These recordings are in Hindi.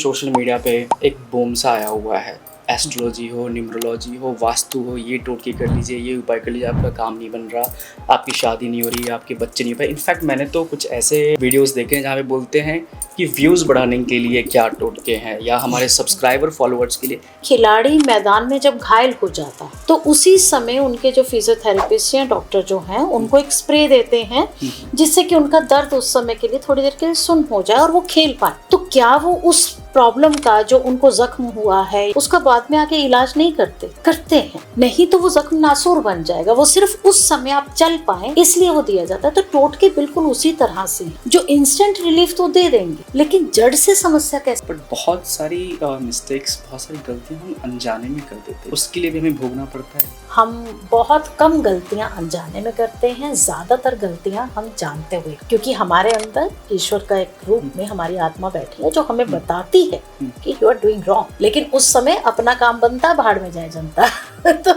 सोशल मीडिया पे एक बूम सा आया हुआ है। एस्ट्रोलॉजी हो, न्यूमरोलॉजी हो, वास्तु हो, ये टोटके कर लीजिए, ये उपाय कर लीजिए, आपका काम नहीं बन रहा, आपकी शादी नहीं हो रही, आपके बच्चे नहीं हो पाए। इनफैक्ट मैंने तो कुछ ऐसे वीडियोस देखे हैं जहाँ पे बोलते हैं कि व्यूज़ बढ़ाने के लिए क्या टोटके हैं, या हमारे सब्सक्राइबर फॉलोअर्स के लिए। खिलाड़ी मैदान में जब घायल हो जाता है तो उसी समय उनके जो फिजियोथेरेपिस्ट या डॉक्टर जो हैं उनको एक स्प्रे देते हैं जिससे कि उनका दर्द उस समय के लिए थोड़ी देर के लिए सुन हो जाए और वो खेल पाए। तो क्या वो उस प्रॉब्लम का जो उनको जख्म हुआ है उसका बाद में आके इलाज नहीं करते हैं? नहीं तो वो जख्म नासूर बन जाएगा। वो सिर्फ उस समय आप चल पाए इसलिए वो दिया जाता है। तो टोटके बिल्कुल उसी तरह से जो इंस्टेंट रिलीफ तो दे देंगे, लेकिन जड़ से समस्या कैसे? बट बहुत सारी मिस्टेक्स, बहुत सारी गलतियाँ हम अनजाने में कर देते हैं, उसके लिए भी हमें भोगना पड़ता है। हम बहुत कम गलतियां अनजाने में करते हैं, ज्यादातर गलतियां हम जानते हुए, क्योंकि हमारे अंदर ईश्वर का एक रूप में हमारी आत्मा बैठी है जो हमें बताती है कि यू आर डूइंग रॉन्ग, लेकिन उस समय अपना काम बनता, भाड़ में जाए जनता। तो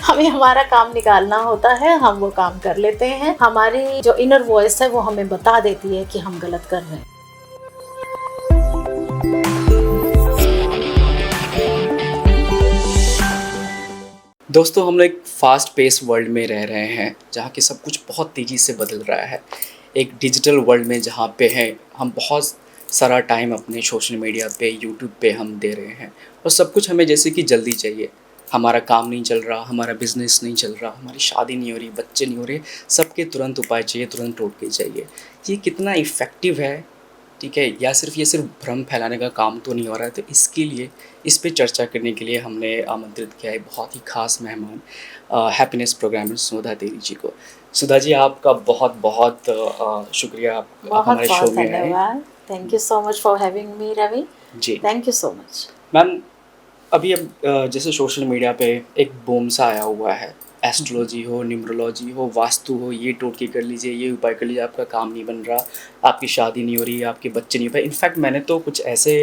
हमें हमारा काम निकालना होता है, हम वो काम कर लेते हैं। हमारी जो इनर वॉइस है वो हमें बता देती है कि हम गलत कर रहे हैं। दोस्तों, हम लोग एक फास्ट पेस वर्ल्ड में रह रहे हैं जहाँ की सब कुछ बहुत तेज़ी से बदल रहा है। एक डिजिटल वर्ल्ड में जहाँ पे है हम बहुत सारा टाइम अपने सोशल मीडिया पे, यूट्यूब पे हम दे रहे हैं, और सब कुछ हमें जैसे कि जल्दी चाहिए। हमारा काम नहीं चल रहा, हमारा बिजनेस नहीं चल रहा, हमारी शादी नहीं हो रही, बच्चे नहीं हो रहे, सबके तुरंत उपाय चाहिए, तुरंत टोटके चाहिए। ये कितना इफ़ेक्टिव है, ठीक है, या ये सिर्फ भ्रम फैलाने का काम तो नहीं हो रहा है? तो इसके लिए, इस पे चर्चा करने के लिए हमने आमंत्रित किया है बहुत ही खास मेहमान, हैप्पीनेस प्रोग्रामर सुधा देवी जी को। सुधा जी, आपका बहुत बहुत शुक्रिया, आप हमारे शो में आए। Thank you so much for having me Ravi ji, thank you so much. Ma'am, अभी जैसे सोशल मीडिया पे एक बूम सा आया हुआ है। एस्ट्रोलॉजी हो, न्यूमरोलॉजी हो, वास्तु हो, ये टोटके कर लीजिए, ये उपाय कर लीजिए, आपका काम नहीं बन रहा, आपकी शादी नहीं हो रही, आपके बच्चे नहीं हो पाए। इनफैक्ट मैंने तो कुछ ऐसे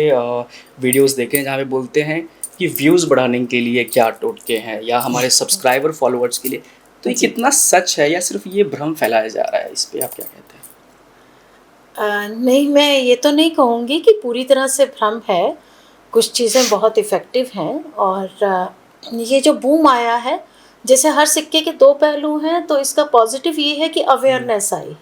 वीडियोस देखे हैं जहाँ पे बोलते हैं कि व्यूज़ बढ़ाने के लिए क्या टोटके हैं, या हमारे सब्सक्राइबर फॉलोअर्स के लिए। तो ये कितना सच है, या सिर्फ ये भ्रम फैलाया जा रहा है? इस पर आप क्या कहते हैं? नहीं, मैं ये तो नहीं कहूँगी कि पूरी तरह से भ्रम है। कुछ चीज़ें बहुत इफ़ेक्टिव हैं, और ये जो बूम आया है, जैसे हर सिक्के के दो पहलू हैं, तो इसका पॉजिटिव ये है कि अवेयरनेस आई है।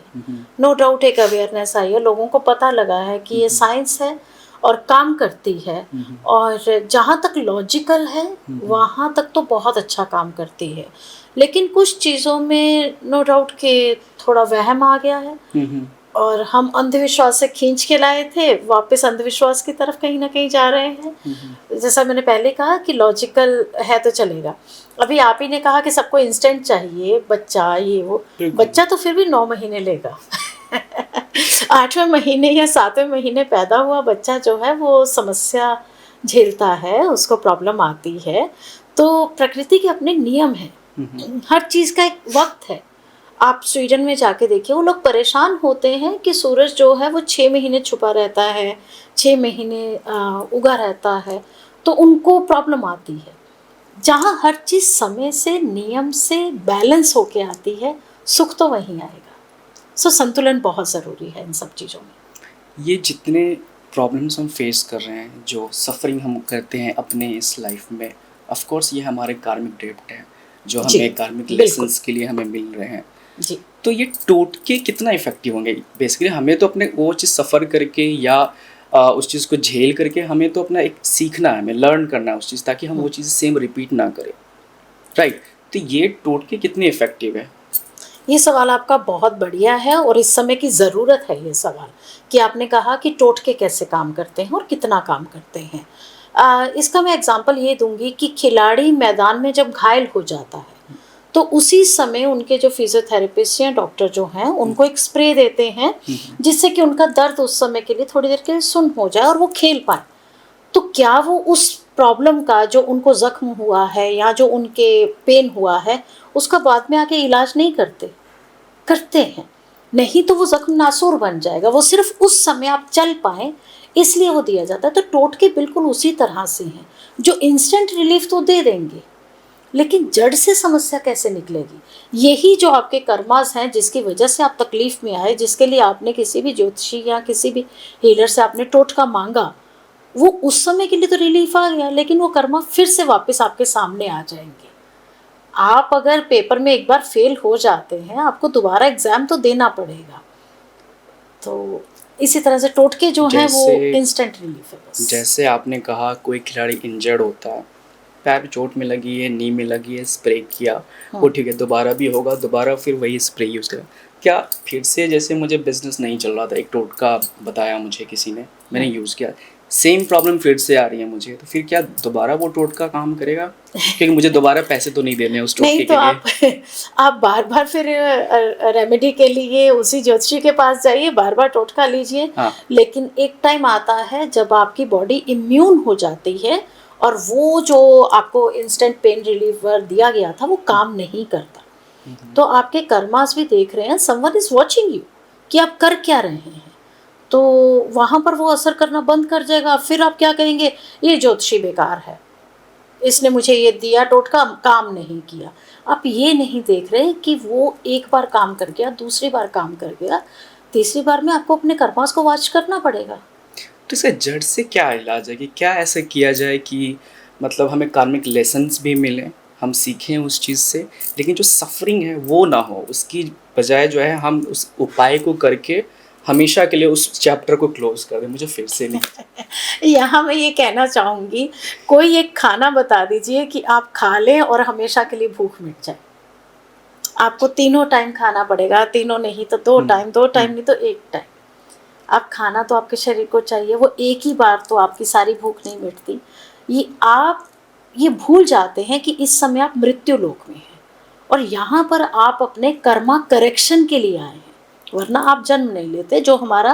नो डाउट एक अवेयरनेस आई है, लोगों को पता लगा है कि ये साइंस है और काम करती है, और जहाँ तक लॉजिकल है वहाँ तक तो बहुत अच्छा काम करती है। लेकिन कुछ चीज़ों में नो डाउट के थोड़ा वहम आ गया है, और हम अंधविश्वास से खींच के लाए थे, वापस अंधविश्वास की तरफ कहीं ना कहीं जा रहे हैं। जैसा मैंने पहले कहा कि लॉजिकल है तो चलेगा। अभी आप ही ने कहा कि सबको इंस्टेंट चाहिए, बच्चा ये वो, बच्चा तो फिर भी 9 महीने लेगा। 8वें महीने या 7वें महीने पैदा हुआ बच्चा जो है वो समस्या झेलता है, उसको प्रॉब्लम आती है। तो प्रकृति के अपने नियम हैं, हर चीज़ का एक वक्त है। आप स्वीडन में जाके देखिए, वो लोग परेशान होते हैं कि सूरज जो है वो 6 महीने छुपा रहता है, 6 महीने उगा रहता है, तो उनको प्रॉब्लम आती है। जहाँ हर चीज़ समय से, नियम से बैलेंस होके आती है, सुख तो वहीं आएगा। सो संतुलन बहुत ज़रूरी है इन सब चीज़ों में। ये जितने प्रॉब्लम्स हम फेस कर रहे हैं, जो सफरिंग हम करते हैं अपने इस लाइफ में, ऑफ कोर्स ये हमारे कार्मिक डेब्ट है जो हमें कार्मिक लेसन्स के लिए हमें मिल रहे हैं जी। तो ये टोटके कितना इफेक्टिव होंगे? बेसिकली हमें तो अपने वो चीज़ सफ़र करके या उस चीज़ को झेल करके हमें तो अपना एक सीखना है, हमें लर्न करना है उस चीज़, ताकि हम वो चीज़ सेम रिपीट ना करें, राइट? तो ये टोटके कितने इफेक्टिव है? ये सवाल आपका बहुत बढ़िया है, और इस समय की ज़रूरत है ये सवाल कि आपने कहा कि टोटके कैसे काम करते हैं और कितना काम करते हैं। इसका मैं एग्जांपल ये दूंगी कि खिलाड़ी मैदान में जब घायल हो जाता है तो उसी समय उनके जो फिजियोथेरेपिस्ट या डॉक्टर जो हैं उनको एक स्प्रे देते हैं जिससे कि उनका दर्द उस समय के लिए थोड़ी देर के लिए सुन हो जाए और वो खेल पाए। तो क्या वो उस प्रॉब्लम का जो उनको जख्म हुआ है या जो उनके पेन हुआ है उसका बाद में आके इलाज नहीं करते हैं? नहीं तो वो जख्म नासूर बन जाएगा। वो सिर्फ उस समय आप चल पाए इसलिए वो दिया जाता है। तो टोटके बिल्कुल उसी तरह से हैं जो इंस्टेंट रिलीफ तो दे देंगे, लेकिन जड़ से समस्या कैसे निकलेगी? यही जो आपके कर्मास हैं जिसकी वजह से आप तकलीफ में आए, जिसके लिए आपने किसी भी ज्योतिषी या किसी भी हीलर से आपने टोटका मांगा, वो उस समय के लिए तो रिलीफ आ गया, लेकिन वो कर्मा फिर से वापस आपके सामने आ जाएंगे। आप अगर पेपर में एक बार फेल हो जाते हैं, आपको दोबारा एग्जाम तो देना पड़ेगा। तो इसी तरह से टोटके जो हैं वो जैसे इंस्टेंट रिलीफ है बस। जैसे आपने कहा कोई खिलाड़ी इंजर्ड होता है, पैर में चोट में लगी है, नी में लगी है, स्प्रे किया, वो ठीक है, दोबारा भी होगा, दोबारा फिर वही स्प्रे यूज़ करें। क्या फिर से, जैसे मुझे बिजनेस नहीं चल रहा था, एक टोटका बताया मुझे किसी ने, मैंने यूज़ किया, सेम प्रॉब्लम फिर से आ रही है मुझे, तो फिर क्या दोबारा वो टोटका काम करेगा? क्योंकि मुझे दोबारा पैसे तो नहीं देने उस नहीं टोटके तो के लिए। आप बार बार फिर रेमेडी के लिए उसी ज्योतिषी के पास जाइए, बार बार टोटका लीजिए। हाँ। लेकिन एक टाइम आता है जब आपकी बॉडी इम्यून हो जाती है और वो जो आपको इंस्टेंट पेन रिलीवर दिया गया था वो काम नहीं करता। तो आपके कर्मास भी देख रहे हैं, समवन इज वॉचिंग यू कि आप कर क्या रहे हैं। तो वहाँ पर वो असर करना बंद कर जाएगा। फिर आप क्या कहेंगे, ये ज्योतिषी बेकार है, इसने मुझे ये दिया टोटका, काम नहीं किया। आप ये नहीं देख रहे कि वो एक बार काम कर गया, दूसरी बार काम कर गया, तीसरी बार में आपको अपने कर्मास को वॉच करना पड़ेगा। तो इसका जड़ से क्या इलाज है, कि क्या ऐसे किया जाए कि मतलब हमें कार्मिक लेसन्स भी मिलें, हम सीखें उस चीज़ से, लेकिन जो सफरिंग है वो ना हो, उसकी बजाय जो है हम उस उपाय को करके हमेशा के लिए उस चैप्टर को क्लोज कर दें, मुझे फिर से नहीं। यहाँ मैं ये कहना चाहूँगी, कोई एक खाना बता दीजिए कि आप खा लें और हमेशा के लिए भूख मिट जाए। आपको तीनों टाइम खाना पड़ेगा, तीनों नहीं तो दो टाइम, दो टाइम नहीं तो एक टाइम। आप खाना तो आपके शरीर को चाहिए, वो एक ही बार तो आपकी सारी भूख नहीं मिटती। ये आप ये भूल जाते हैं कि इस समय आप मृत्यु लोक में हैं और यहाँ पर आप अपने कर्मा करेक्शन के लिए आए हैं, वरना आप जन्म नहीं लेते। जो हमारा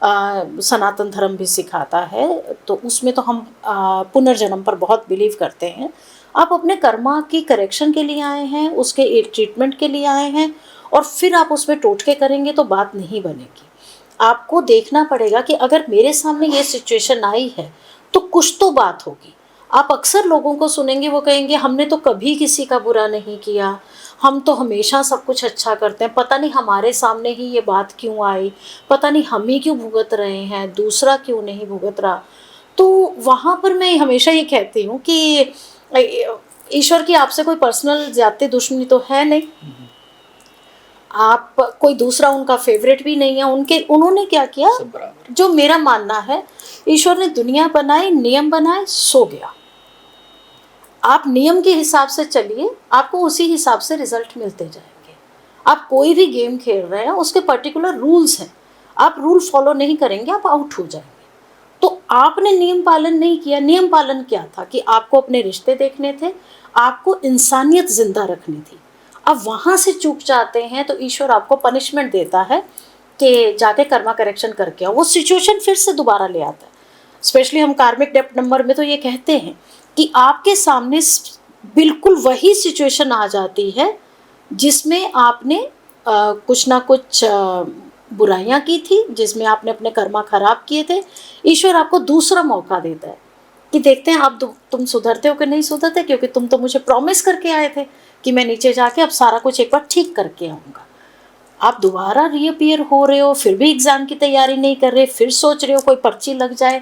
सनातन धर्म भी सिखाता है, तो उसमें तो हम पुनर्जन्म पर बहुत बिलीव करते हैं। आप अपने कर्मा की करेक्शन के लिए आए हैं, उसके एक ट्रीटमेंट के लिए आए हैं, और फिर आप उसमें टोटके करेंगे तो बात नहीं बनेगी। आपको देखना पड़ेगा कि अगर मेरे सामने ये सिचुएशन आई है तो कुछ तो बात होगी। आप अक्सर लोगों को सुनेंगे, वो कहेंगे हमने तो कभी किसी का बुरा नहीं किया, हम तो हमेशा सब कुछ अच्छा करते हैं, पता नहीं हमारे सामने ही ये बात क्यों आई, पता नहीं हम ही क्यों भुगत रहे हैं, दूसरा क्यों नहीं भुगत रहा। तो वहाँ पर मैं हमेशा ये कहती हूँ कि ईश्वर की आपसे कोई पर्सनल ज़्यादती दुश्मनी तो है नहीं, आप कोई दूसरा उनका फेवरेट भी नहीं है। उन्होंने क्या किया, सब बराबर। जो मेरा मानना है, ईश्वर ने दुनिया बनाई, नियम बनाए, सो गया। आप नियम के हिसाब से चलिए, आपको उसी हिसाब से रिजल्ट मिलते जाएंगे। आप कोई भी गेम खेल रहे हैं, उसके पर्टिकुलर रूल्स हैं, आप रूल फॉलो नहीं करेंगे, आप आउट हो जाएंगे। तो आपने नियम पालन नहीं किया। नियम पालन क्या था कि आपको अपने रिश्ते देखने थे, आपको इंसानियत जिंदा रखनी थी। अब वहाँ से चूक जाते हैं तो ईश्वर आपको पनिशमेंट देता है कि जाके कर्मा करेक्शन करके आओ। वो सिचुएशन फिर से दोबारा ले आता है। स्पेशली हम कार्मिक डेप्थ नंबर में तो ये कहते हैं कि आपके सामने बिल्कुल वही सिचुएशन आ जाती है जिसमें आपने कुछ ना कुछ बुराइयां की थी, जिसमें आपने अपने कर्मा खराब किए थे। ईश्वर आपको दूसरा मौका देता है कि देखते हैं आप तुम सुधरते हो कि नहीं सुधरते, क्योंकि तुम तो मुझे प्रॉमिस करके आए थे कि मैं नीचे जाके अब सारा कुछ एक बार ठीक करके आऊँगा। आप दोबारा रीअपियर हो रहे हो, फिर भी एग्ज़ाम की तैयारी नहीं कर रहे, फिर सोच रहे हो कोई पर्ची लग जाए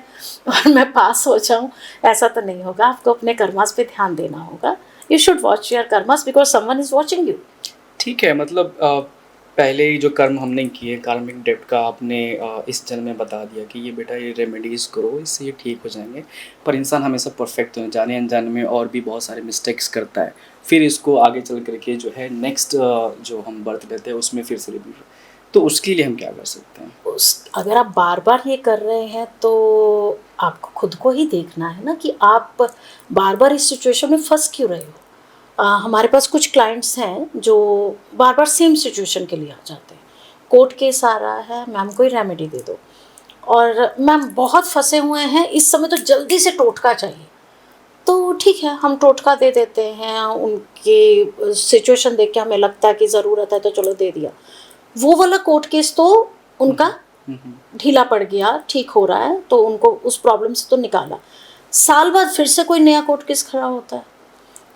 और मैं पास हो जाऊँ। ऐसा तो नहीं होगा। आपको अपने कर्मास पे ध्यान देना होगा। You should watch your karmas because someone is watching you. ठीक है, मतलब पहले ही जो कर्म हमने किए, कार्मिक डेब्ट का आपने इस जन्म में बता दिया कि ये बेटा ये रेमेडीज़ करो, इससे ये ठीक हो जाएंगे। पर इंसान हमेशा परफेक्ट हो, जाने अनजाने में और भी बहुत सारे मिस्टेक्स करता है, फिर इसको आगे चल करके जो है नेक्स्ट जो हम बर्थ लेते हैं उसमें फिर से रिपीट। तो उसके लिए हम क्या कर सकते हैं? अगर आप बार बार ये कर रहे हैं तो आपको खुद को ही देखना है ना कि आप बार बार इस सिचुएशन में फंस क्यों रहे हो। हमारे पास कुछ क्लाइंट्स हैं जो बार बार सेम सिचुएशन के लिए आ जाते हैं। कोर्ट केस आ रहा है, मैम कोई रेमेडी दे दो, और मैम बहुत फंसे हुए हैं इस समय, तो जल्दी से टोटका चाहिए। तो ठीक है, हम टोटका दे देते हैं। उनकी सिचुएशन देख के हमें लगता है कि ज़रूरत है तो चलो दे दिया। वो वाला कोर्ट केस तो उनका ढीला पड़ गया, ठीक हो रहा है, तो उनको उस प्रॉब्लम से तो निकाला। साल बाद फिर से कोई नया कोर्ट केस खड़ा होता है,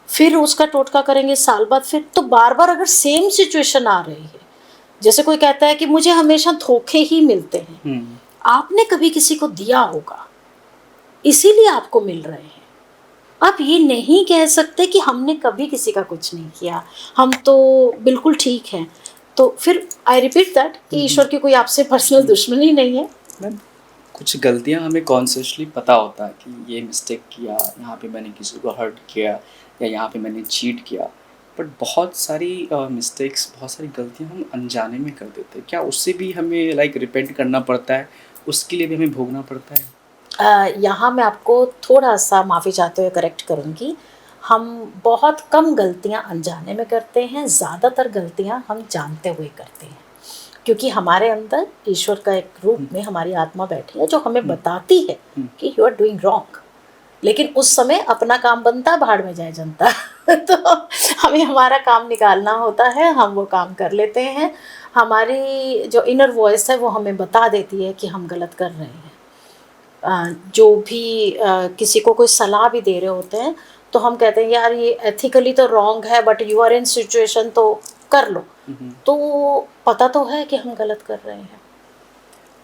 फिर उसका टोटका करेंगे साल बाद फिर। तो बार बार अगर सेम सिचुएशन आ रही है, जैसे कोई कहता है कि मुझे हमेशा धोखे ही मिलते हैं, आपने कभी किसी को दिया होगा, इसीलिए आपको मिल रहे हैं। आप ये नहीं कह सकते कि हमने कभी किसी का कुछ नहीं किया, हम तो बिल्कुल ठीक हैं। तो फिर आई रिपीट दैट कि ईश्वर की कोई आपसे पर्सनल दुश्मनी नहीं है। मैम, कुछ गलतियाँ हमें कॉन्शियसली पता होता है कि ये मिस्टेक किया, यहाँ पे मैंने किसी को हर्ट किया या यहाँ पे मैंने चीट किया, बट बहुत सारी मिस्टेक्स, बहुत सारी गलतियाँ हम अनजाने में कर देते हैं। क्या उससे भी हमें लाइक रिपेंट करना पड़ता है, उसके लिए भी हमें भोगना पड़ता है? यहाँ मैं आपको थोड़ा सा माफ़ी चाहते हुए करेक्ट करूँगी। हम बहुत कम गलतियाँ अनजाने में करते हैं, ज़्यादातर गलतियाँ हम जानते हुए करते हैं, क्योंकि हमारे अंदर ईश्वर का एक रूप में हमारी आत्मा बैठी है जो हमें बताती है कि यू आर डूइंग रॉन्ग। लेकिन उस समय अपना काम बनता, भाड़ में जाए जनता। तो हमें हमारा काम निकालना होता है, हम वो काम कर लेते हैं। हमारी जो इनर वॉइस है वो हमें बता देती है कि हम गलत कर रहे हैं। जो भी किसी को कोई सलाह भी दे रहे होते हैं तो हम कहते हैं यार ये एथिकली तो रॉन्ग है, but you are in situation तो कर लो। तो पता तो है कि हम गलत कर रहे हैं।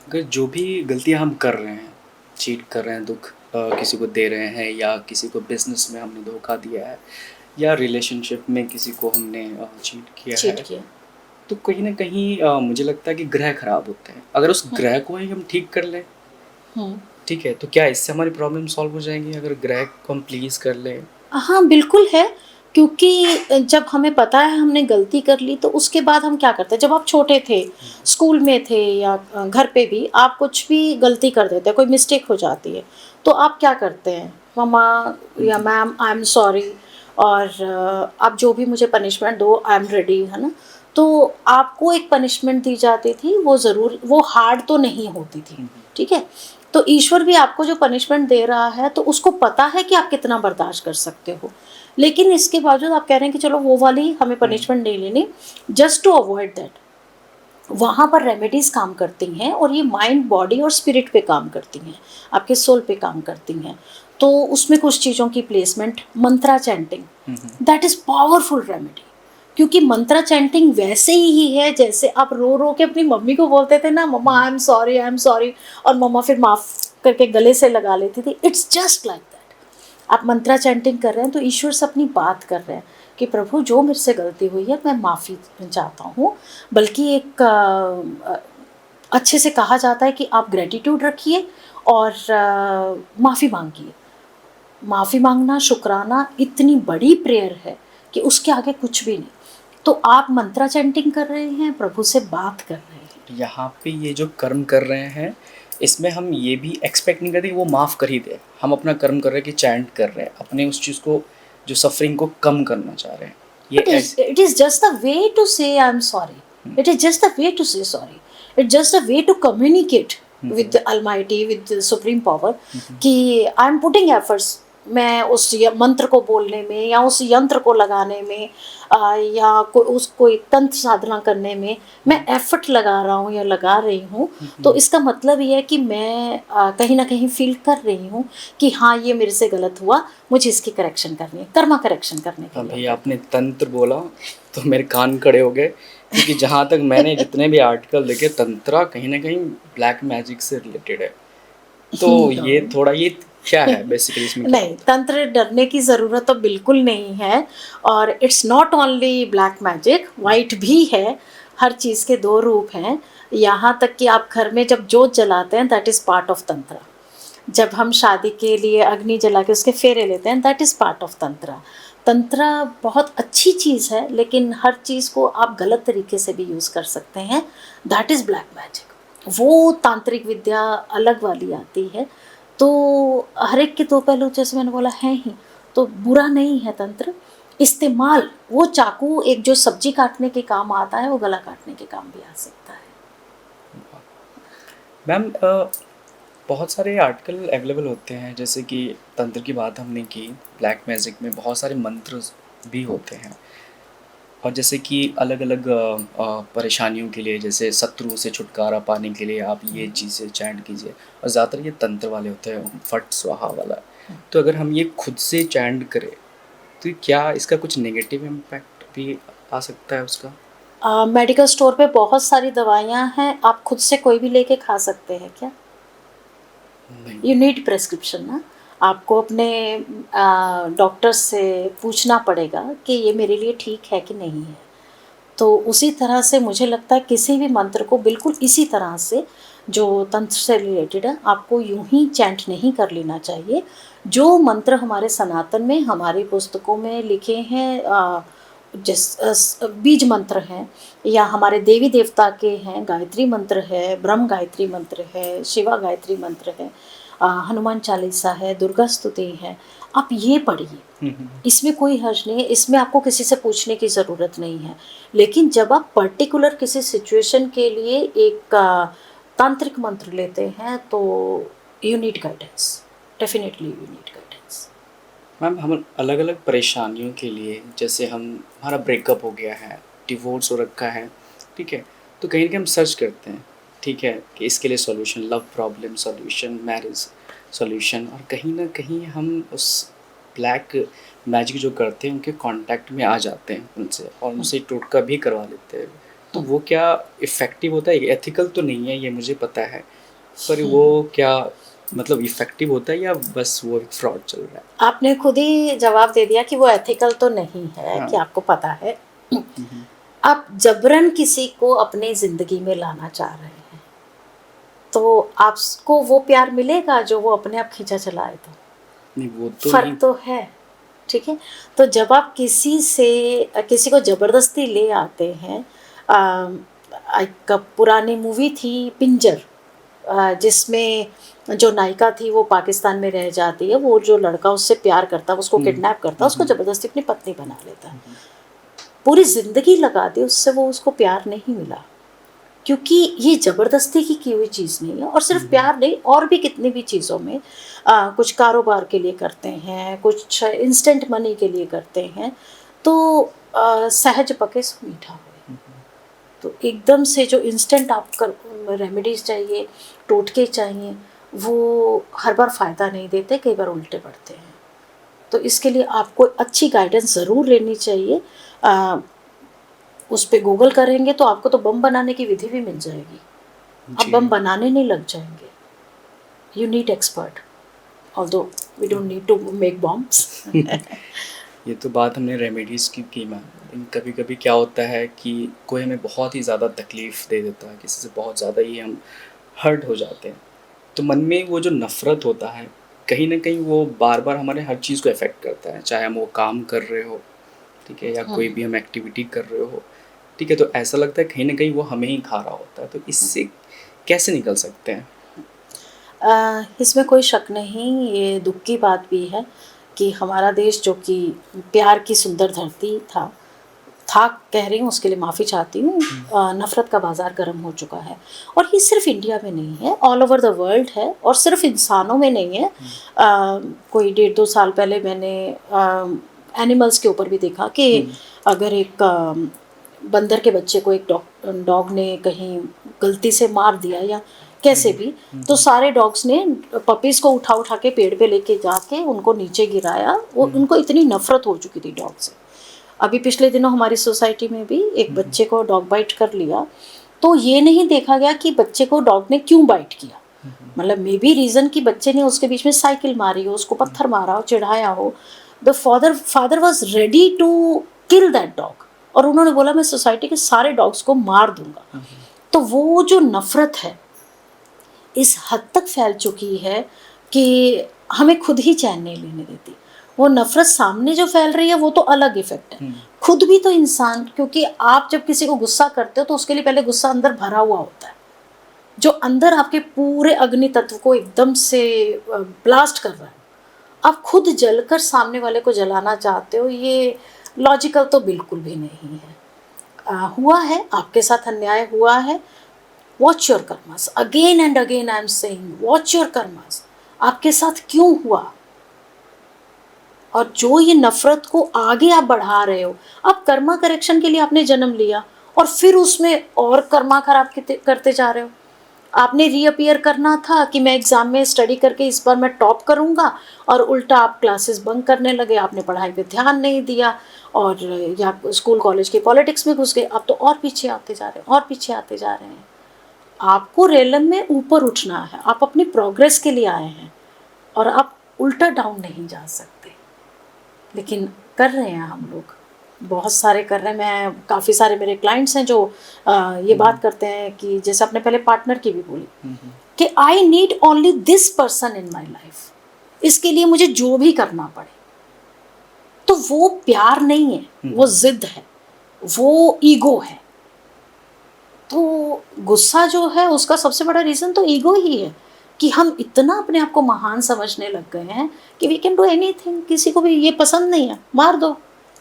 अगर जो भी गलतियाँ हम कर रहे हैं, चीट कर रहे हैं, दुख किसी को दे रहे हैं, या किसी को बिजनेस में हमने धोखा दिया है, या रिलेशनशिप में किसी को हमने चीट चीट है, किया। तो कहीं ना कहीं मुझे लगता है कि ग्रह खराब होते हैं। अगर उस ग्रह को ही हम ठीक कर लें, ठीक है, तो क्या इससे हमारी प्रॉब्लम सॉल्व हो जाएंगी अगर ग्रह को हम प्लीज़ कर लें? हाँ बिल्कुल है, क्योंकि जब हमें पता है हमने गलती कर ली तो उसके बाद हम क्या करते हैं। जब आप छोटे थे, स्कूल में थे या घर पे भी आप कुछ भी गलती कर देते हैं, कोई मिस्टेक हो जाती है तो आप क्या करते हैं, मम्मा या मैम आई एम सॉरी, और आप जो भी मुझे पनिशमेंट दो आई एम रेडी, है ना। तो आपको एक पनिशमेंट दी जाती थी, वो ज़रूर वो हार्ड तो नहीं होती थी, ठीक है। तो ईश्वर भी आपको जो पनिशमेंट दे रहा है तो उसको पता है कि आप कितना बर्दाश्त कर सकते हो, लेकिन इसके बावजूद आप कह रहे हैं कि चलो वो वाली हमें पनिशमेंट नहीं लेनी, जस्ट टू अवॉइड दैट। वहाँ पर रेमेडीज़ काम करती हैं और ये माइंड, बॉडी और स्पिरिट पे काम करती हैं, आपके सोल पे काम करती हैं। तो उसमें कुछ चीज़ों की placement, Mantra chanting, that is powerful remedy. क्योंकि मंत्रा चैंटिंग वैसे ही है जैसे आप रो रो के अपनी मम्मी को बोलते थे ना, मम्मा I am sorry, I am sorry, और मम्मा फिर माफ़ करके गले से लगा लेती थी। It's just like that. आप मंत्रा चैंटिंग कर रहे हैं तो ईश्वर से अपनी बात कर रहे हैं कि प्रभु जो मेरे से गलती हुई है मैं माफ़ी चाहता हूँ। बल्कि एक अच्छे से कहा जाता है कि आप ग्रेटिट्यूड रखिए और माफ़ी मांगिए। माफ़ी मांगना, शुक्राना इतनी बड़ी प्रेयर है कि उसके आगे कुछ भी नहीं। तो आप मंत्रा चैंटिंग कर रहे हैं, प्रभु से बात कर रहे हैं। यहाँ पे ये जो कर्म कर रहे हैं, इसमें हम ये भी एक्सपेक्ट नहीं करते कि वो माफ़ कर ही दे। हम अपना कर्म कर रहे हैं कि चैंट कर रहे हैं, अपने उस चीज़ को, जो सफरिंग को कम करना चाह रहे हैं। ये It is just the way to say I'm sorry. It is just the way to say sorry. It's just a way to communicate with the Almighty, with the Supreme Power, कि I'm putting efforts. मैं उस मंत्र को बोलने में या उस यंत्र को लगाने में या कोई तंत्र साधना करने में मैं एफर्ट लगा रहा हूँ या लगा रही हूँ। तो इसका मतलब ये है कि मैं कहीं ना कहीं फील कर रही हूँ कि हाँ ये मेरे से गलत हुआ, मुझे इसकी करेक्शन करनी है, कर्मा करेक्शन करने के लिए। अभी आपने तंत्र बोला तो मेरे कान खड़े हो गए, क्योंकि जहाँ तक मैंने जितने भी आर्टिकल देखे, तंत्रा कहीं ना कहीं ब्लैक मैजिक से रिलेटेड है। तो ये थोड़ा, ये क्या है बेसिकली इसमें? नहीं, तंत्र डरने की ज़रूरत तो बिल्कुल नहीं है। और it's not only black magic, white भी है। हर चीज़ के दो रूप हैं। यहाँ तक कि आप घर में जब जोत जलाते हैं, that is part of tantra. जब हम शादी के लिए अग्नि जला के उसके फेरे लेते हैं, that is part of tantra. Tantra बहुत अच्छी चीज़ है, लेकिन हर चीज़ को आप गलत तरीके से भी यूज़ कर सकते हैं, दैट इज़ ब्लैक मैजिक। वो तांत्रिक विद्या अलग वाली आती है। तो हर एक के दो पहलू, जैसे मैंने बोला, हैं ही। तो बुरा नहीं है तंत्र। इस्तेमाल, वो चाकू एक जो सब्जी काटने के काम आता है, वो गला काटने के काम भी आ सकता है। मैम, बहुत सारे आर्टिकल अवेलेबल होते हैं, जैसे कि तंत्र की बात हमने की, ब्लैक मैजिक में बहुत सारे मंत्र भी होते हैं, और जैसे कि अलग अलग परेशानियों के लिए, जैसे शत्रु से छुटकारा पाने के लिए आप ये चीज़ें चैंट कीजिए, और ज़्यादातर ये तंत्र वाले होते हैं, फट स्वाहा वाला। तो अगर हम ये खुद से चैंट करें तो क्या इसका कुछ नेगेटिव इम्पैक्ट भी आ सकता है उसका? मेडिकल स्टोर पे बहुत सारी दवाइयाँ हैं, आप खुद से कोई भी लेके खा सकते हैं क्या? नहीं। यू नीड प्रेस्क्रिप्शन ना। आपको अपने डॉक्टर से पूछना पड़ेगा कि ये मेरे लिए ठीक है कि नहीं है। तो उसी तरह से मुझे लगता है किसी भी मंत्र को बिल्कुल इसी तरह से जो तंत्र से रिलेटेड है आपको यूं ही चैंट नहीं कर लेना चाहिए। जो मंत्र हमारे सनातन में हमारी पुस्तकों में लिखे हैं, बीज मंत्र हैं या हमारे देवी देवता के हैं, गायत्री मंत्र है, ब्रह्म गायत्री मंत्र है, शिवा गायत्री मंत्र है, हनुमान चालीसा है, दुर्गा स्तुति है, आप ये पढ़िए। इसमें कोई हर्ज नहीं है, इसमें आपको किसी से पूछने की ज़रूरत नहीं है। लेकिन जब आप पर्टिकुलर किसी सिचुएशन के लिए एक तांत्रिक मंत्र लेते हैं तो you need guidance, definitely you need guidance. Ma'am हम अलग अलग परेशानियों के लिए, जैसे हम हमारा ब्रेकअप हो गया है, डिवोर्स हो रखा है, ठीक है, तो कहीं ना कहीं हम सर्च करते हैं, ठीक है, कि इसके लिए solution, love problem solution, marriage solution, और कहीं ना कहीं हम उस ब्लैक मैजिक जो करते हैं उनके कांटेक्ट में आ जाते हैं उनसे, और उनसे टोटका भी करवा लेते हैं। तो वो क्या इफ़ेक्टिव होता है? एथिकल तो नहीं है ये मुझे पता है, पर वो क्या मतलब इफ़ेक्टिव होता है या बस वो एक फ्रॉड चल रहा है? आपने खुद ही जवाब दे दिया कि वो एथिकल तो नहीं है, कि आपको पता है। आप जबरन किसी को अपनी ज़िंदगी में लाना चाह रहे हैं, तो आपको वो प्यार मिलेगा जो वो अपने आप खींचा चलाए तो? नहीं, वो तो नहीं। फ़र्क तो है, ठीक है? तो जब आप किसी को ज़बरदस्ती ले आते हैं, एक पुरानी मूवी थी पिंजर, जिसमें जो नायिका थी वो पाकिस्तान में रह जाती है, वो जो लड़का उससे प्यार करता है उसको किडनैप करता है, उसको ज़बरदस्ती अपनी पत्नी बना लेता है। पूरी ज़िंदगी लगा दी, उससे वो उसको प्यार नहीं मिला, क्योंकि ये ज़बरदस्ती की हुई चीज़ नहीं है। और सिर्फ प्यार नहीं, और भी कितनी भी चीज़ों में कुछ कारोबार के लिए करते हैं, कुछ इंस्टेंट मनी के लिए करते हैं, तो सहज पके सो मीठा होए। तो एकदम से जो इंस्टेंट आप रेमेडीज़ चाहिए, टोटके चाहिए, वो हर बार फ़ायदा नहीं देते, कई बार उल्टे पड़ते हैं। तो इसके लिए आपको अच्छी गाइडेंस ज़रूर लेनी चाहिए। उस पे गूगल करेंगे तो आपको तो बम बनाने की विधि भी मिल जाएगी, आप जी। बम बनाने नहीं लग जाएंगे। You need expert, although we don't need to make bombs. ये तो बात हमने रेमेडीज़ की मैम, लेकिन कभी कभी क्या होता है कि कोई हमें बहुत ही ज़्यादा तकलीफ़ दे देता है, किसी से बहुत ज़्यादा ही हम हर्ट हो जाते हैं, तो मन में वो जो नफ़रत होता है कहीं ना कहीं वो बार बार हमारे हर चीज़ को अफेक्ट करता है, चाहे हम वो काम कर रहे हो, ठीक है, या कोई भी हम एक्टिविटी कर रहे हो, ठीक है, तो ऐसा लगता है कहीं ना कहीं वो हमें ही खा रहा होता है। तो इससे कैसे निकल सकते हैं? इसमें कोई शक नहीं, ये दुख की बात भी है कि हमारा देश जो कि प्यार की सुंदर धरती था कह रही हूँ, उसके लिए माफ़ी चाहती हूँ, नफ़रत का बाज़ार गर्म हो चुका है। और ये सिर्फ इंडिया में नहीं है, ऑल ओवर द वर्ल्ड है, और सिर्फ इंसानों में नहीं है। कोई 1.5-2 साल पहले मैंने एनिमल्स के ऊपर भी देखा कि अगर एक बंदर के बच्चे को एक डॉग ने कहीं गलती से मार दिया या कैसे भी, तो सारे डॉग्स ने पपीज़ को उठा उठा के पेड़ पे लेके जाके उनको नीचे गिराया। वो उनको इतनी नफ़रत हो चुकी थी डॉग से। अभी पिछले दिनों हमारी सोसाइटी में भी एक बच्चे को डॉग बाइट कर लिया, तो ये नहीं देखा गया कि बच्चे को डॉग ने क्यों बाइट किया। मतलब मे बी रीज़न कि बच्चे ने उसके बीच में साइकिल मारी हो, उसको पत्थर मारा हो, चिढ़ाया हो। The father was ready to kill that dog, और उन्होंने बोला मैं सोसाइटी के सारे डॉग्स को मार दूंगा। तो वो जो नफ़रत है इस हद तक फैल चुकी है कि हमें खुद ही चैन नहीं लेने देती। वो नफ़रत सामने जो फैल रही है वो तो अलग इफ़ेक्ट है, खुद भी तो इंसान, क्योंकि आप जब किसी को गुस्सा करते हो तो उसके लिए पहले गुस्सा अंदर भरा हुआ होता है, जो अंदर आपके पूरे अग्नि तत्व को एकदम से ब्लास्ट कर रहा है। आप खुद जलकर सामने वाले को जलाना चाहते हो, ये लॉजिकल तो बिल्कुल भी नहीं है। हुआ है आपके साथ, अन्याय हुआ है, watch your karmas, again and again I am saying watch your karmas, आपके साथ क्यों हुआ। और जो ये नफ़रत को आगे आप बढ़ा रहे हो, अब कर्मा करेक्शन के लिए आपने जन्म लिया और फिर उसमें और कर्मा खराब करते जा रहे हो। आपने रीअपियर करना था कि मैं एग्ज़ाम में स्टडी करके इस बार मैं टॉप करूँगा, और उल्टा आप क्लासेस बंक करने लगे, आपने पढ़ाई पे ध्यान नहीं दिया, और या स्कूल कॉलेज के पॉलिटिक्स में घुस गए। आप तो और पीछे आते जा रहे हैं, और पीछे आते जा रहे हैं। आपको रेलम में ऊपर उठना है, आप अपनी प्रोग्रेस के लिए आए हैं और आप उल्टा डाउन नहीं जा सकते। लेकिन कर रहे हैं हम लोग, बहुत सारे कर रहे हैं। मैं काफ़ी सारे मेरे क्लाइंट्स हैं जो ये बात करते हैं कि जैसे आपने पहले पार्टनर की भी बोली कि I need only this person in my life, इसके लिए मुझे जो भी करना पड़े। तो वो प्यार नहीं है, वो जिद है, वो ईगो है। तो गुस्सा जो है उसका सबसे बड़ा रीज़न तो ईगो ही है कि हम इतना अपने आप को महान समझने लग गए हैं कि वी कैन डू एनीथिंग। किसी को भी ये पसंद नहीं है, मार दो,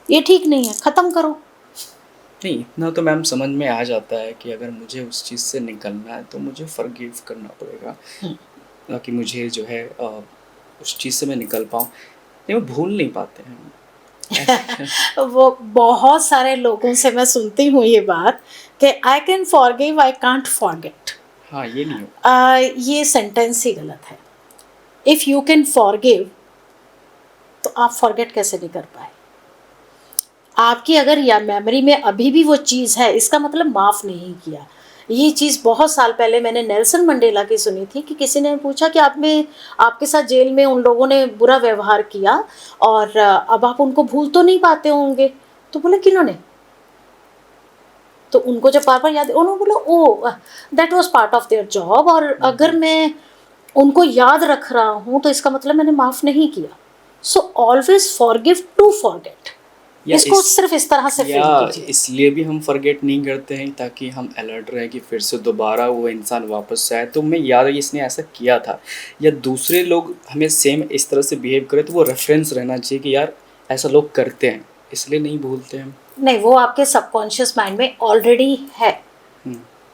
ये ठीक नहीं है, ख़त्म करो। नहीं, इतना तो मैम समझ में आ जाता है कि अगर मुझे उस चीज़ से निकलना है तो मुझे फॉरगिव करना पड़ेगा, ताकि मुझे जो है उस चीज़ से मैं निकल पाऊँ। नहीं, वो भूल नहीं पाते हैं। वो बहुत सारे लोगों से मैं सुनती हूँ ये बात कि I can forgive, I can't forget. हाँ, ये नहीं हो। ये सेंटेंस ही गलत है। इफ़ यू कैन फॉरगिव तो आप फॉरगेट कैसे नहीं कर पाए? आपकी अगर या मेमोरी में अभी भी वो चीज़ है, इसका मतलब माफ़ नहीं किया। ये चीज़ बहुत साल पहले मैंने नेल्सन मंडेला की सुनी थी कि किसी ने पूछा कि आपके साथ जेल में उन लोगों ने बुरा व्यवहार किया और अब आप उनको भूल तो नहीं पाते होंगे। तो बोले किन्होंने? तो उनको जब बार बार याद, उन्होंने बोला oh that was part of their job, और अगर मैं उनको याद रख रहा हूँ तो इसका मतलब मैंने माफ़ नहीं किया। So always forgive to forget. इसको सिर्फ इस तरह से फ्रेम कीजिए। इसलिए भी हम फॉरगेट नहीं करते हैं ताकि हम अलर्ट रहें कि फिर से दोबारा वो इंसान वापस से आए। तो मैं याद है इसने ऐसा किया था, या दूसरे लोग हमें सेम इस तरह से बिहेव करें तो वो रेफरेंस रहना चाहिए कि यार ऐसा लोग करते हैं, इसलिए नहीं भूलते हैं। नहीं, वो आपके सबकॉन्शियस माइंड में ऑलरेडी है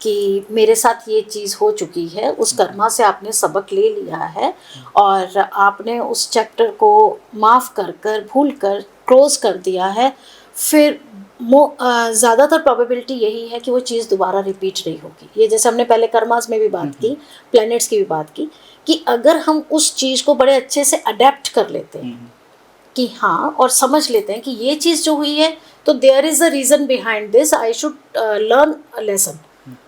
कि मेरे साथ ये चीज़ हो चुकी है, उस कर्मा से आपने सबक ले लिया है और आपने उस चैप्टर को माफ़ कर कर भूल कर क्लोज कर दिया है। फिर ज़्यादातर प्रोबेबिलिटी यही है कि वो चीज़ दोबारा रिपीट नहीं होगी। ये जैसे हमने पहले कर्मास में भी बात की, प्लैनेट्स की भी बात की, कि अगर हम उस चीज़ को बड़े अच्छे से अडेप्ट कर लेते हैं कि हाँ, और समझ लेते हैं कि ये चीज़ जो हुई है तो there is a reason behind this, I should learn a lesson.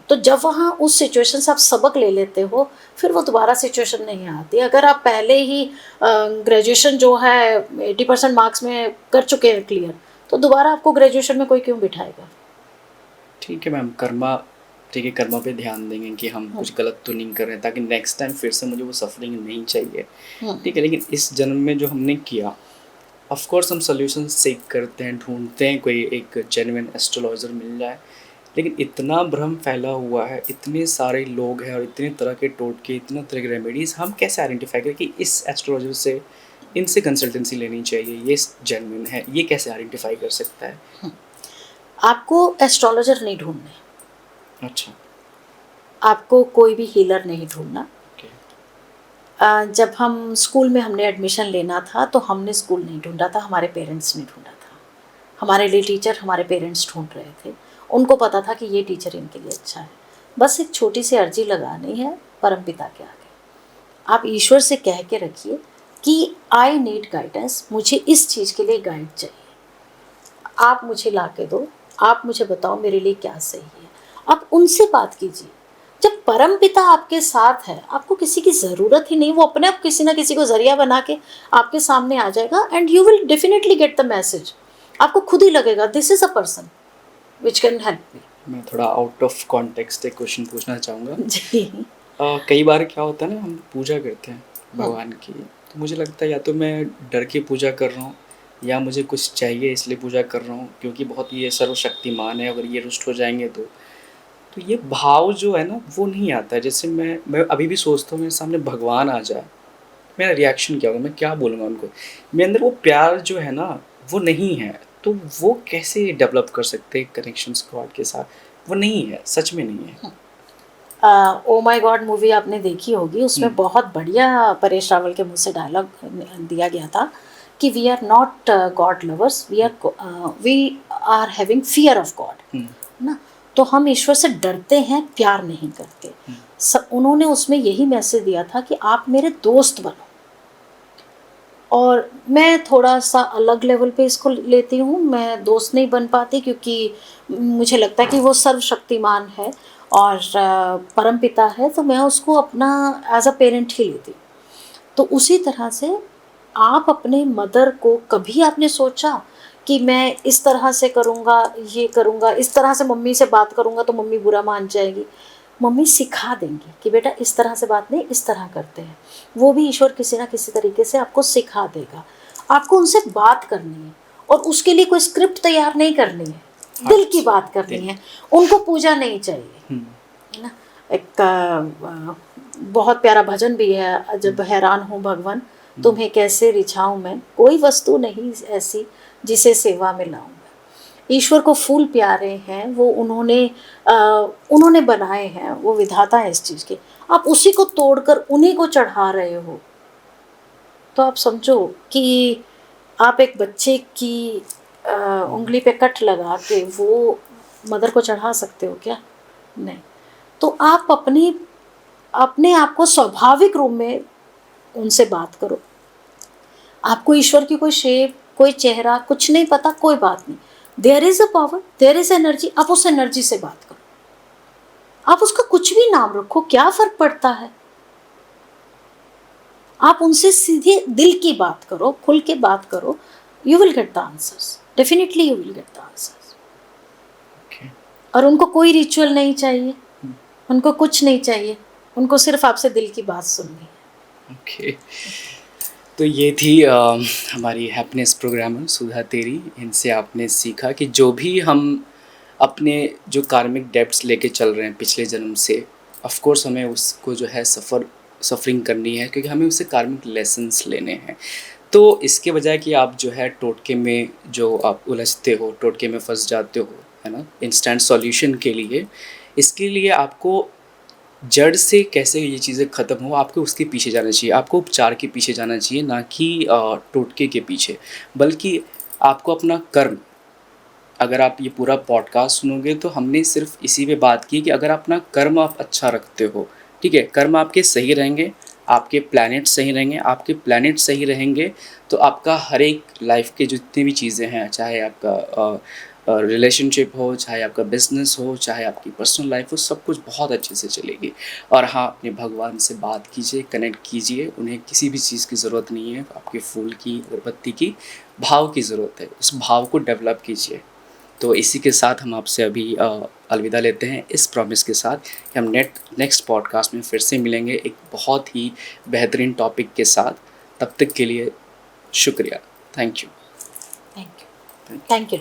तो जब वहाँ उस सिचुएशन से आप सबक ले लेते हो, फिर वो दोबारा सिचुएशन नहीं आती। अगर आप पहले ही ग्रेजुएशन जो है 80% मार्क्स में कर चुके हैं क्लियर, तो दोबारा आपको ग्रेजुएशन में कोई क्यों बिठाएगा? ठीक है मैम, ठीक है, कर्मा पे ध्यान देंगे कि हम कुछ गलत तो नहीं कर रहे हैं, ताकि नेक्स्ट टाइम फिर से मुझे वो सफरिंग नहीं चाहिए। ठीक है, लेकिन इस जन्म में जो हमने किया, ऑफ कोर्स हम सोल्यूशन सीख करते हैं, ढूंढते हैं कोई एक जेन्युइन एस्ट्रोलॉजर मिल जाए। लेकिन इतना भ्रम फैला हुआ है, इतने सारे लोग हैं और इतने तरह के टोटके, इतने तरह के रेमेडीज़, हम कैसे आइडेंटिफाई करें कि इस एस्ट्रोलॉजर से, इनसे कंसल्टेंसी लेनी चाहिए, ये जेन्युइन है? ये कैसे आइडेंटिफाई कर सकता है? आपको एस्ट्रोलॉजर नहीं ढूंढने, अच्छा, आपको कोई भी हीलर नहीं ढूंढना। जब हम स्कूल में हमने एडमिशन लेना था तो हमने स्कूल नहीं ढूंढा था, हमारे पेरेंट्स ने ढूंढा था। हमारे लिए टीचर हमारे पेरेंट्स ढूंढ रहे थे। उनको पता था कि ये टीचर इनके लिए अच्छा है। बस एक छोटी सी अर्जी लगानी है परमपिता के आगे। आप ईश्वर से कह के रखिए कि आई नीड गाइडेंस, मुझे इस चीज़ के लिए गाइड चाहिए, आप मुझे ला के दो, आप मुझे बताओ मेरे लिए क्या सही है। आप उनसे बात कीजिए। जब परमपिता आपके साथ है, आपको किसी की ज़रूरत ही नहीं, वो अपने आप किसी ना किसी को ज़रिया बना के आपके सामने आ जाएगा and you will definitely get the message. आपको खुद ही लगेगा this is a person which can help me. मैं थोड़ा आउट ऑफ कॉन्टेक्स्ट एक क्वेश्चन पूछना चाहूँगा। जी। कई बार क्या होता है ना, हम पूजा करते हैं भगवान की, तो मुझे लगता है या तो मैं डर के पूजा कर रहा हूँ, या मुझे कुछ चाहिए इसलिए पूजा कर रहा हूँ, क्योंकि बहुत ये सर्वशक्तिमान है, अगर ये रुष्ट हो जाएंगे तो ये भाव जो है ना वो नहीं आता है। जैसे मैं अभी भी सोचता हूँ मेरे सामने भगवान आ जाए, मेरा रिएक्शन क्या होगा, मैं क्या बोलूँगा उनको? मेरे अंदर वो प्यार जो है ना वो नहीं है। तो वो कैसे डेवलप कर सकते हैं कनेक्शंस गॉड के साथ? वो नहीं है, सच में नहीं है। ओ माई गॉड मूवी आपने देखी होगी, उसमें बहुत बढ़िया परेश रावल के मुँह से डायलॉग दिया गया था कि we are not God lovers, we are having fear of God ना। तो हम ईश्वर से डरते हैं, प्यार नहीं करते। उन्होंने उसमें यही मैसेज दिया था कि आप मेरे दोस्त बनो। और मैं थोड़ा सा अलग लेवल पे इसको लेती हूँ, मैं दोस्त नहीं बन पाती क्योंकि मुझे लगता है कि वो सर्वशक्तिमान है और परम पिता है तो मैं उसको अपना एज अ पेरेंट ही लेती हूँ। तो उसी तरह से आप अपने मदर को कभी आपने सोचा कि मैं इस तरह से करूँगा, ये करूँगा, इस तरह से मम्मी से बात करूँगा तो मम्मी बुरा मान जाएगी। मम्मी सिखा देंगी कि बेटा इस तरह से बात नहीं, इस तरह करते हैं। वो भी ईश्वर किसी ना किसी तरीके से आपको सिखा देगा। आपको उनसे बात करनी है और उसके लिए कोई स्क्रिप्ट तैयार नहीं करनी है, दिल की बात करनी है। उनको पूजा नहीं चाहिए, है ना। एक बहुत प्यारा भजन भी है, जब हैरान हूँ भगवान तुम्हें कैसे रिझाऊं मैं, कोई वस्तु नहीं ऐसी जिसे सेवा में लाऊं। ईश्वर को फूल प्यारे हैं, वो उन्होंने बनाए हैं, वो विधाता है इस चीज़ के। आप उसी को तोड़कर उन्हीं को चढ़ा रहे हो, तो आप समझो कि आप एक बच्चे की उंगली पे कट लगा के वो मदर को चढ़ा सकते हो क्या? नहीं। तो आप अपने आप को स्वाभाविक रूप में उनसे बात करो। आपको ईश्वर की कोई शेप, कोई चेहरा कुछ नहीं पता, कोई बात नहीं। There is a power, there is energy, आप उस एनर्जी से बात करो। आप उसका कुछ भी नाम रखो, क्या फर्क पड़ता है। आप उनसे सीधे दिल की बात करो, खुल के बात करो, you will get the answers, definitely you will get the answers. और उनको कोई रिचुअल नहीं चाहिए, उनको कुछ नहीं चाहिए, उनको सिर्फ आपसे दिल की बात सुननी है। ओके तो ये थी हमारी हैप्पीनेस प्रोग्रामर सुधा तेरी। इनसे आपने सीखा कि जो भी हम अपने जो कार्मिक डेब्ट्स लेके चल रहे हैं पिछले जन्म से, ऑफ कोर्स हमें उसको जो है सफरिंग करनी है, क्योंकि हमें उससे कार्मिक लेसन्स लेने हैं। तो इसके बजाय कि आप जो है टोटके में जो आप उलझते हो, टोटके में फंस जाते हो, है ना, इंस्टेंट सॉल्यूशन के लिए, इसके लिए आपको जड़ से कैसे ये चीज़ें ख़त्म हो, आपको उसके पीछे जाना चाहिए, आपको उपचार के पीछे जाना चाहिए, ना कि टोटके के पीछे। बल्कि आपको अपना कर्म, अगर आप ये पूरा पॉडकास्ट सुनोगे तो हमने सिर्फ इसी पे बात की कि अगर अपना कर्म आप अच्छा रखते हो, ठीक है, कर्म आपके सही रहेंगे, आपके प्लैनेट सही रहेंगे, आपके प्लैनेट सही रहेंगे, तो आपका हर एक लाइफ के जितनी भी चीज़ें हैं, चाहे आपका रिलेशनशिप हो, चाहे आपका बिजनेस हो, चाहे आपकी पर्सनल लाइफ हो, सब कुछ बहुत अच्छे से चलेगी। और हाँ, अपने भगवान से बात कीजिए, कनेक्ट कीजिए। उन्हें किसी भी चीज़ की ज़रूरत नहीं है, आपके फूल की, अगरबत्ती की, भाव की ज़रूरत है। उस भाव को डेवलप कीजिए। तो इसी के साथ हम आपसे अभी अलविदा लेते हैं, इस प्रॉमिस के साथ कि हम नेक्स्ट पॉडकास्ट में फिर से मिलेंगे एक बहुत ही बेहतरीन टॉपिक के साथ। तब तक के लिए शुक्रिया। Thank you. Thank you.